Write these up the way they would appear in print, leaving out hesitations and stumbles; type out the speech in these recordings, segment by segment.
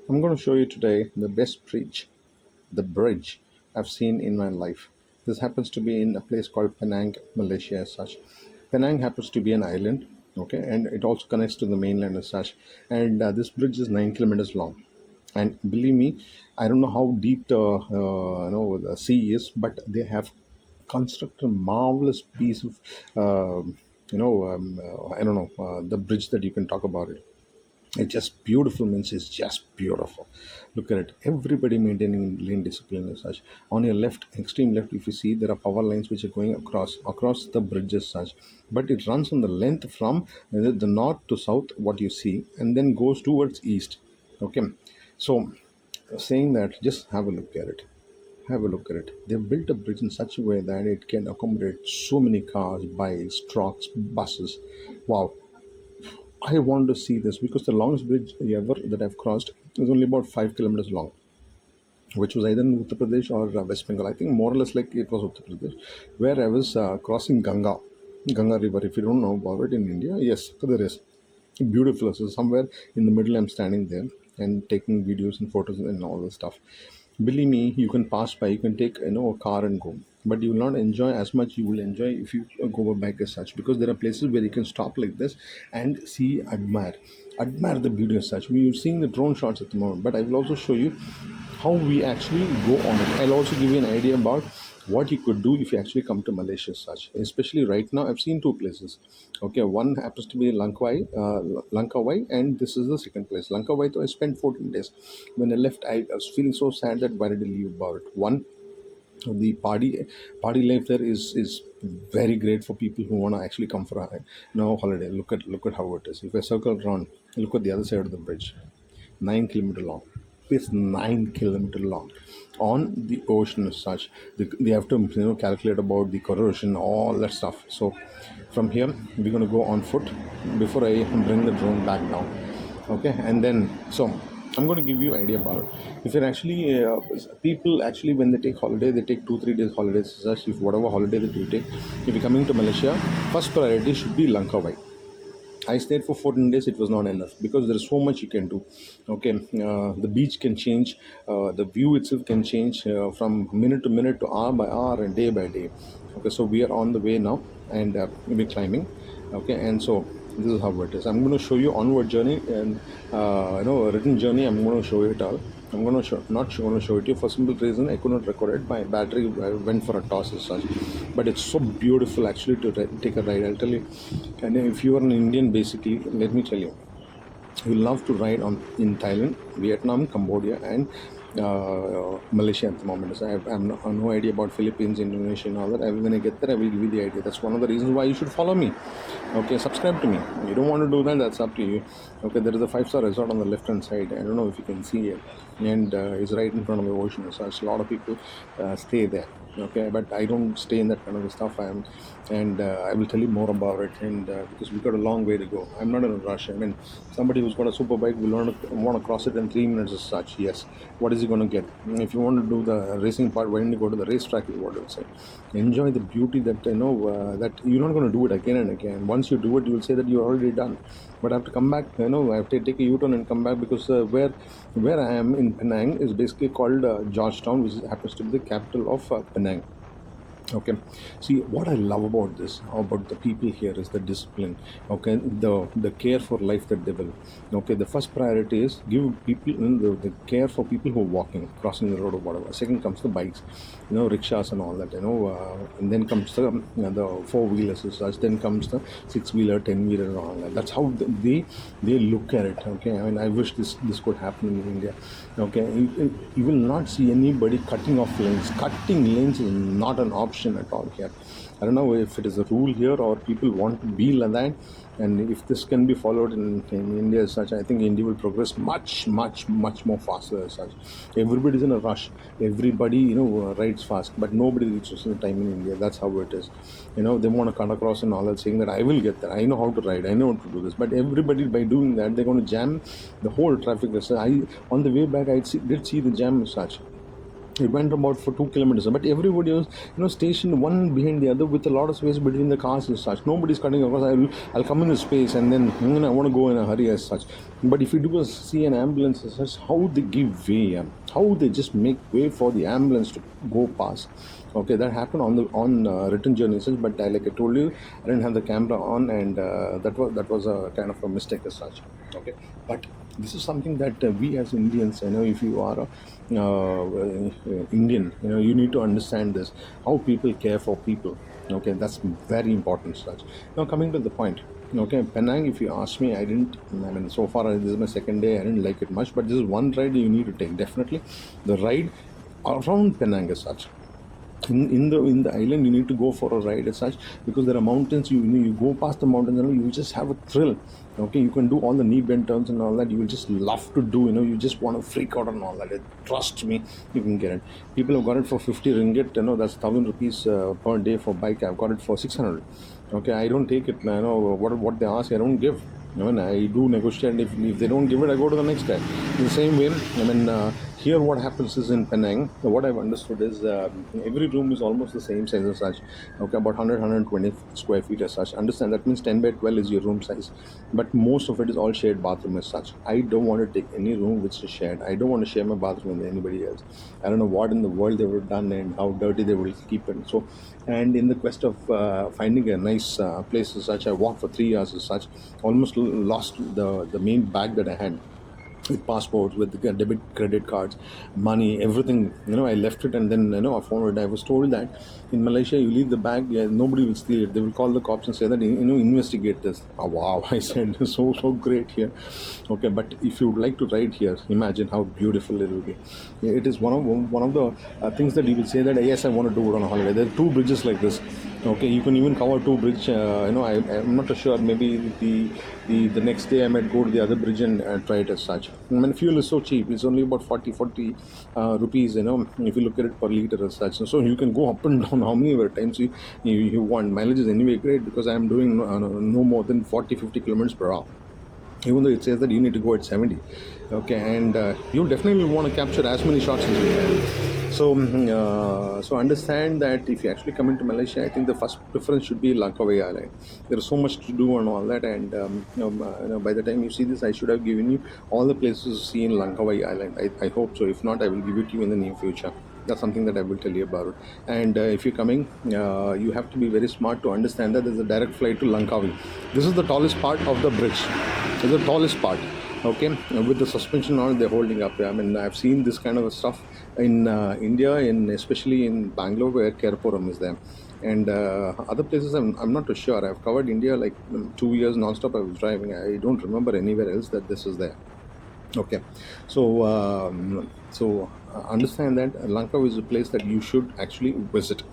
I'm going to show you today the best bridge I've seen in my life. This happens to be in a place called Penang, Malaysia, as such. Penang happens to be an island, okay, and it also connects to the mainland as such. And this bridge is 9 kilometers long. And believe me, I don't know how deep the sea is, but they have constructed a marvelous piece of, I don't know, the bridge that you can talk about it. It's just beautiful, means it's just beautiful. Look at it. Everybody maintaining lane discipline as such. On your left, extreme left, if you see, there are power lines which are going across the bridge as such. But it runs on the length from the north to south, what you see, and then goes towards east. Okay. So saying that, just have a look at it. Have a look at it. They've built a bridge in such a way that it can accommodate so many cars, bikes, trucks, buses. Wow. I want to see this because the longest bridge ever that I've crossed is only about 5 kilometers long, which was either in Uttar Pradesh or West Bengal. I think more or less like it was Uttar Pradesh, where I was crossing Ganga River. If you don't know about it in India, yes, there is beautiful. So somewhere in the middle, I'm standing there and taking videos and photos and all this stuff. Believe me, you can pass by, you can take a car and go, but you will not enjoy as much you will enjoy if you go back as such, because there are places where you can stop like this and see, admire the beauty as such. We're seeing the drone shots at the moment, but I will also show you how we actually go on it. I'll also give you an idea about what you could do if you actually come to Malaysia as such. Especially right now, I've seen two places. Okay, one happens to be Langkawi, and this is the second place. Langkawi, though I spent 14 days. When I left, I was feeling so sad that why did I leave about it? One, the party life there is very great for people who want to actually come for a holiday. Look at how it is. If I circle around, look at the other side of the bridge. 9 kilometer long. It's 9 kilometer long on the ocean as such. They have to calculate about the corrosion, all that stuff. So from here we're going to go on foot before I bring the drone back down. Okay, and then so I'm going to give you an idea about it. If you're actually people actually, when they take holiday, they take 2-3 days holidays as such. If whatever holiday that you take, if you're coming to Malaysia, first priority should be Langkawi. I stayed for 14 days. It was not enough because there is so much you can do. Okay, the beach can change, the view itself can change from minute to minute, to hour by hour, and day by day. Okay, so we are on the way now, and we're climbing. Okay, and so this is how it is. I'm going to show you onward journey and a written journey. I'm going to show you it all. I'm going to not going to show it to you for simple reason. I could not record it. My battery went for a toss as such. But it's so beautiful actually to take a ride. I'll tell you. And if you are an Indian, basically, let me tell you, you love to ride in Thailand, Vietnam, Cambodia, and Malaysia at the moment. So I have no idea about Philippines, Indonesia, and all that. When I get there, I will give you the idea. That's one of the reasons why you should follow me. Okay, subscribe to me. You don't want to do that, that's up to you. Okay, there is a 5-star resort on the left hand side. I don't know if you can see it, and it's right in front of the ocean. So a lot of people stay there. Okay, but I don't stay in that kind of stuff. I will tell you more about it, and because we've got a long way to go. I'm not in a rush. I mean, somebody who's got a super bike will want to cross it in 3 minutes as such. Yes, what is he going to get? If you want to do the racing part, why don't you go to the racetrack? Is what I would say. Enjoy the beauty that that you're not going to do it again and again. Once you do it, you will say that you're already done. But I have to come back. I have to take a U-turn and come back, because where I am in Penang is basically called Georgetown, which happens to be the capital of Penang. Okay, see, what I love about the people here is the discipline. Okay, the care for life that they will. Okay, the first priority is give people the care for people who are walking, crossing the road or whatever. Second comes the bikes, rickshaws and all that. And then comes the 4-wheelers as such. Then comes the 6-wheeler, 10-wheeler and all that. That's how they look at it. Okay, I mean, I wish this could happen in India. Okay, you will not see anybody cutting off lanes. Cutting lanes is not an option at all here. I don't know if it is a rule here or people want to be like that, and if this can be followed in India as such, I think India will progress much more faster as such. Everybody's in a rush. Everybody rides fast, but nobody reaches the time in India. That's how it is. They want to cut across and all that, saying that I will get there. I know how to ride. I know how to do this. But everybody, by doing that, they're going to jam the whole traffic. On the way back, did see the jam as such. It went about for 2 kilometers, but everybody was, stationed one behind the other with a lot of space between the cars and such. Nobody's cutting across. I'll come in the space and then I want to go in a hurry as such. But if you do see an ambulance as such, how they give way, how they just make way for the ambulance to go past. Okay, that happened on return journey as such. But like I told you, I didn't have the camera on, and that was a kind of a mistake as such. Okay, but this is something that we as Indians, if you are a Indian, you need to understand this, how people care for people. Okay, that's very important such. Now coming to the point, okay, Penang, if you ask me, so far this is my second day, I didn't like it much, but this is one ride you need to take, definitely. The ride around Penang as such, in the island, you need to go for a ride as such, because there are mountains. You go past the mountains and you just have a thrill. Okay, you can do all the knee bend turns and all that. You will just love to do. You just want to freak out and all that. Trust me, you can get it. People have got it for 50 ringgit. That's 1,000 rupees per day for bike. I've got it for 600. Okay, I don't take it. What they ask, I don't give. I do negotiate. If they don't give it, I go to the next guy. In the same way, here what happens is in Penang, what I've understood is every room is almost the same size as such. Okay, about 120 square feet as such. Understand, that means 10 by 12 is your room size. But most of it is all shared bathroom as such. I don't want to take any room which is shared. I don't want to share my bathroom with anybody else. I don't know what in the world they would have done and how dirty they will keep it. So, and in the quest of finding a nice place as such, I walked for 3 hours as such. Almost lost the main bag that I had, with passports, with the debit, credit cards, money, everything. I left it, and then I found it. I was told that in Malaysia, you leave the bag, nobody will steal it. They will call the cops and say that investigate this. Oh, wow! I said, so great here. Okay, but if you would like to ride here, imagine how beautiful it will be. It is one of the things that you will say that yes, I want to do it on a holiday. There are two bridges like this. Okay, you can even cover two bridge. I'm not sure. Maybe the next day I might go to the other bridge and try it as such. Fuel is so cheap. It's only about 40 rupees. If you look at it per liter as such. So you can go up and down how many times you want. Mileage is anyway great, because I am doing no more than 40-50 kilometers per hour. Even though it says that you need to go at 70. Okay, and you definitely want to capture as many shots as you can. So understand that if you actually come into Malaysia, I think the first preference should be Langkawi Island. There is so much to do and all that, and by the time you see this, I should have given you all the places to see in Langkawi Island. I hope so. If not, I will give it to you in the near future. That's something that I will tell you about. And if you're coming, you have to be very smart to understand that there's a direct flight to Langkawi. This is the tallest part of the bridge. It's the tallest part. Okay, with the suspension on, they're holding up. I've seen this kind of stuff in India, especially in Bangalore, where Kerapuram is there, and other places. I'm not too sure. I've covered India like 2 years non-stop. I was driving. I don't remember anywhere else that this is there. Okay, so understand that Langkawi is a place that you should actually visit.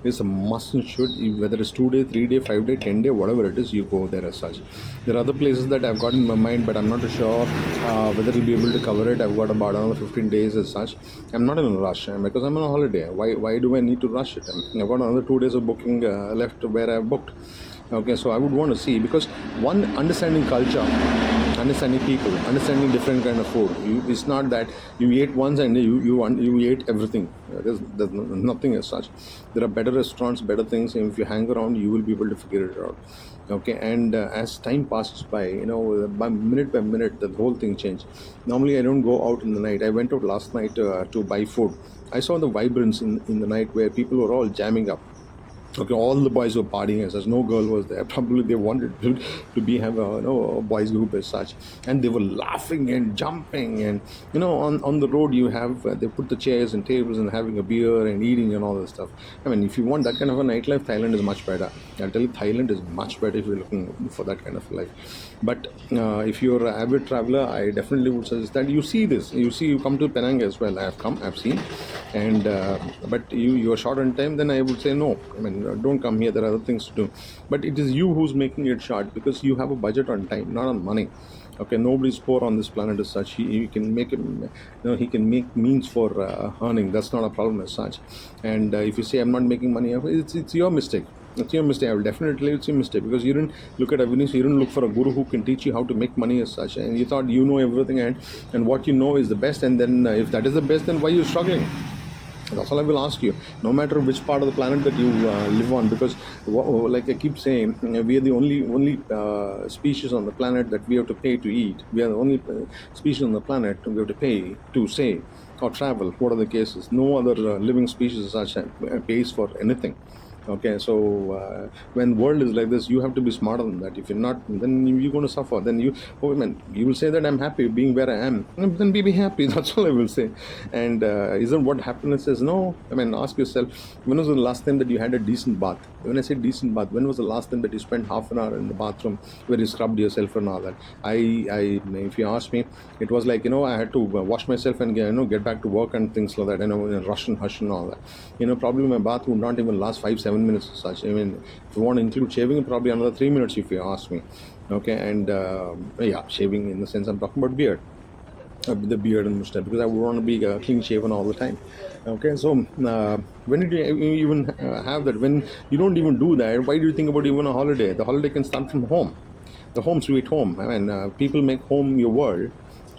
It's a must and should, whether it's 2 day, 3 day, 5 day, 10 day, whatever it is, you go there as such. There are other places that I've got in my mind, but I'm not sure whether we'll be able to cover it. I've got about another 15 days as such. I'm not in a rush because I'm on a holiday. Why do I need to rush it? I've got another 2 days of booking left where I've booked. Okay, so I would want to see, because one, understanding culture, understanding people, understanding different kind of food. It's not that you ate once and you ate everything. There's nothing as such. There are better restaurants, better things, and if you hang around, you will be able to figure it out. Okay, and as time passes by, by minute, the whole thing changed. Normally, I don't go out in the night. I went out last night to buy food. I saw the vibrance in the night where people were all jamming up. Okay, all the boys were partying as such. No girl was there. Probably they wanted to have a boys group as such, and they were laughing and jumping. And on the road you have they put the chairs and tables and having a beer and eating and all this stuff. If you want that kind of a nightlife, Thailand is much better. I'll tell you, Thailand is much better if you're looking for that kind of life. But if you're an avid traveler, I definitely would suggest that you see this. You come to Penang as well. I've seen, and but you are short on time. Then I would say no. Don't come here. There are other things to do. But it is you who's making it short, because you have a budget on time, not on money. Okay, nobody's poor on this planet as such. He can make he can make means for earning. That's not a problem as such. And if you say I'm not making money, it's your mistake. It's your mistake. I will definitely, it's your mistake, because you didn't look at evidence. You didn't look for a guru who can teach you how to make money as such, and you thought you know everything, and what you know is the best. And then if that is the best, then why are you struggling? That's all I will ask you. No matter which part of the planet that you live on, because like I keep saying, we are the only species on the planet that we have to pay to eat. We are the only species on the planet we have to pay to say or travel. What are the cases? No other living species such pays for anything. Okay, so when world is like this, you have to be smarter than that. If you're not, then you're going to suffer. Then oh man, you will say that I'm happy being where I am. Then be happy. That's all I will say. And isn't what happiness is? No, I mean, ask yourself, when was the last time that you had a decent bath? When I say decent bath, when was the last time that you spent half an hour in the bathroom where you scrubbed yourself and all that? If you ask me, it was like, I had to wash myself and get back to work and things like that. Rush and hush and all that. Probably my bath would not even last 5-7 minutes or such. I mean, if you want to include shaving, probably another 3 minutes if you ask me. Okay, and yeah, shaving in the sense I'm talking about beard. The beard and mustache, because I would want to be clean shaven all the time. Okay, so when did you even have that? When you don't even do that, why do you think about even a holiday? The holiday can start from home, the home sweet home. I mean, people make home your world,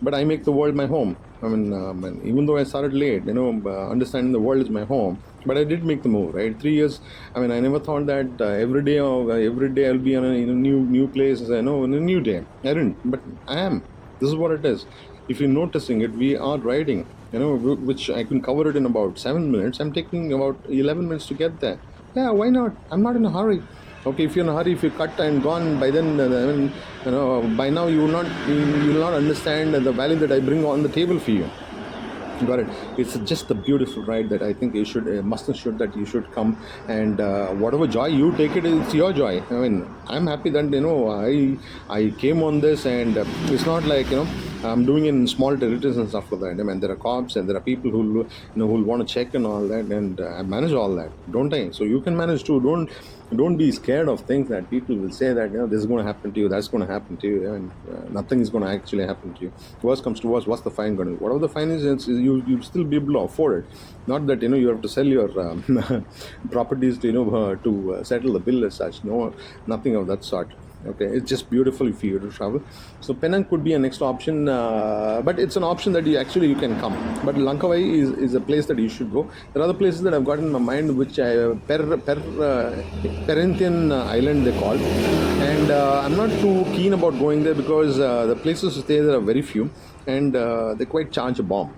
but I make the world my home. I mean, even though I started late, understanding the world is my home, but I did make the move, right? 3 years. I mean, I never thought that every day I'll be on a new place, in a new day. I didn't, but I am. This is what it is. If you're noticing it, we are riding, which I can cover it in about 7 minutes. I'm taking about 11 minutes to get there. Yeah, why not? I'm not in a hurry. Okay, if you're in a hurry, if you cut and gone by then, by now you will not understand the value that I bring on the table for you. Got it. It's just a beautiful ride that I think you should, must and should, that you should come, and whatever joy you take it's your joy. I mean, I'm happy that I came on this, and it's not like I'm doing it in small territories and stuff like that. I mean, there are cops and there are people who who want to check and all that, and I manage all that, don't I? So you can manage too. Don't be scared of things that people will say that this is going to happen to you, that's going to happen to you, and nothing is going to actually happen to you. Worst comes to worst, what's the fine going to be? Whatever the fine is, you'll still be able to afford it. Not that you have to sell your properties to settle the bill as such. No, nothing of that sort. Okay, it's just beautiful if you to travel. So Penang could be a next option, but it's an option that you can come. But Langkawi is a place that you should go. There are other places that I've got in my mind, which Perhentian Island they call, and I'm not too keen about going there because the places to stay there are very few, and they quite charge a bomb.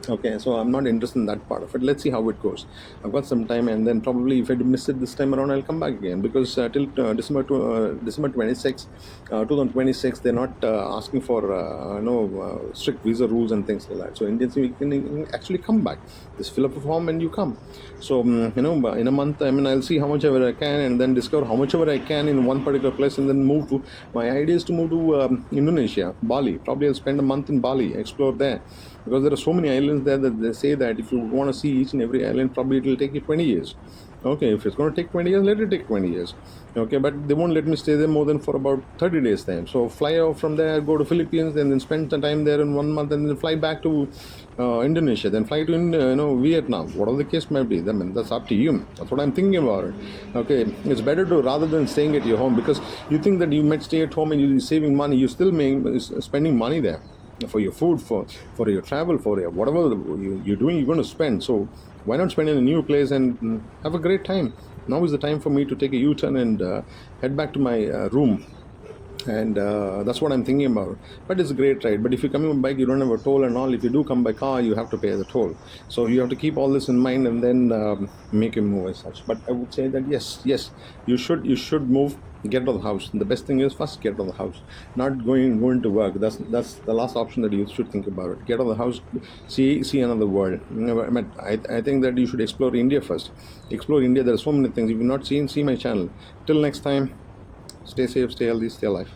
Okay, so I'm not interested in that part of it. Let's see how it goes. I've got some time, and then probably if I miss it this time around, I'll come back again, because till December 26, 2026, they're not asking for strict visa rules and things like that. So Indians, you can actually come back. Just fill up a form and you come. So in a month, I mean, I'll see how much ever I can, and then discover how much ever I can in one particular place, and then move to. My idea is to move to Indonesia, Bali. Probably I'll spend a month in Bali, explore there. Because there are so many islands there that they say that if you want to see each and every island, probably it will take you 20 years. Okay, if it's going to take 20 years, let it take 20 years. Okay, but they won't let me stay there more than for about 30 days time. So fly out from there, go to Philippines, and then spend the time there in 1 month, and then fly back to Indonesia, then fly to Vietnam. Whatever the case might be, I mean, that's up to you. That's what I'm thinking about it. Okay, it's better to, rather than staying at your home, because you think that you might stay at home and you're saving money, you still spending money there for your food, for your travel, for your whatever you're doing, you're going to spend. So why not spend in a new place and have a great time? Now is the time for me to take a U-turn and head back to my room. And that's what I'm thinking about. But it's a great ride. But if you're coming by bike, you don't have a toll and all. If you do come by car, you have to pay the toll. So you have to keep all this in mind, and then make a move as such. But I would say that yes, you should move. Get out of the house. The best thing is first get out of the house. Not going to work. That's the last option that you should think about it. Get out of the house. See another world. I think that you should explore India first. Explore India. There are so many things. If you've not seen, see my channel. Till next time. Stay safe, stay healthy, stay alive.